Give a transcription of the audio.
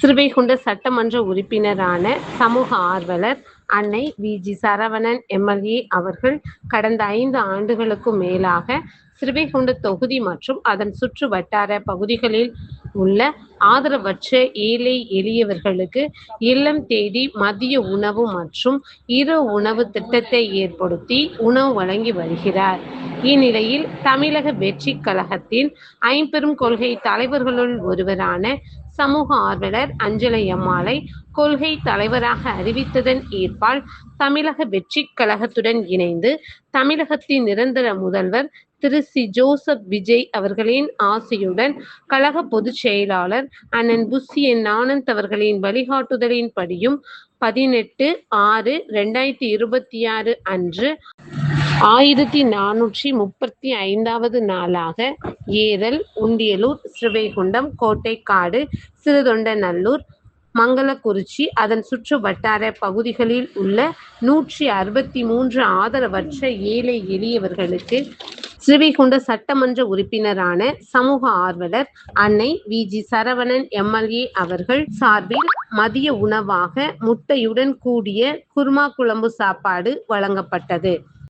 ஸ்ரீவைகுண்ட சட்டமன்ற உறுப்பினரான சமூக ஆர்வலர் அன்னை வி.ஜி. சரவணன் எம்.எல்.ஏ. அவர்கள் கடந்த 5 ஆண்டுகளுக்கும் மேலாக ஸ்ரீவைகுண்ட தொகுதி மற்றும் அதன் சுற்று வட்டார பகுதிகளில் உள்ள ஆதரவற்ற ஏழை எளியவர்களுக்கு இல்லம் தேடி மதிய உணவு மற்றும் இரவு உணவு திட்டத்தை ஏற்படுத்தி உணவு வழங்கி வருகிறார். இந்நிலையில் தமிழக வெற்றிக் கழகத்தின் ஐம்பெரும் கொள்கை தலைவர்களுள் ஒருவரான சமூக ஆர்வலர் அஞ்சலை அம்மாளை கொள்கை தலைவராக அறிவித்ததன் ஏற்பால் தமிழக வெற்றிக் கழகத்துடன் இணைந்து தமிழகத்தின் நிரந்தர முதல்வர் திரு சி. ஜோசப் விஜய் அவர்களின் ஆசையுடன் கழக பொதுச் செயலாளர் அண்ணன் புஷி என். ஆனந்த் அவர்களின் வழிகாட்டுதலின்படியும் 18/6/2026 அன்று 1435வது நாளாக ஏரல், உண்டியலூர், ஸ்ரீவைகுண்டம், கோட்டைக்காடு, சிறுதொண்டநல்லூர், மங்களக்குறிச்சி, அதன் சுற்று வட்டார பகுதிகளில் உள்ள 163 ஆதரவற்ற ஏழை எளியவர்களுக்கு ஸ்ரீவைகுண்ட சட்டமன்ற உறுப்பினரான சமூக ஆர்வலர் அன்னை வி.ஜி. சரவணன் எம்.எல்.ஏ. அவர்கள் சார்பில் மதிய உணவாக முட்டையுடன் கூடிய குருமா குழம்பு சாப்பாடு வழங்கப்பட்டது.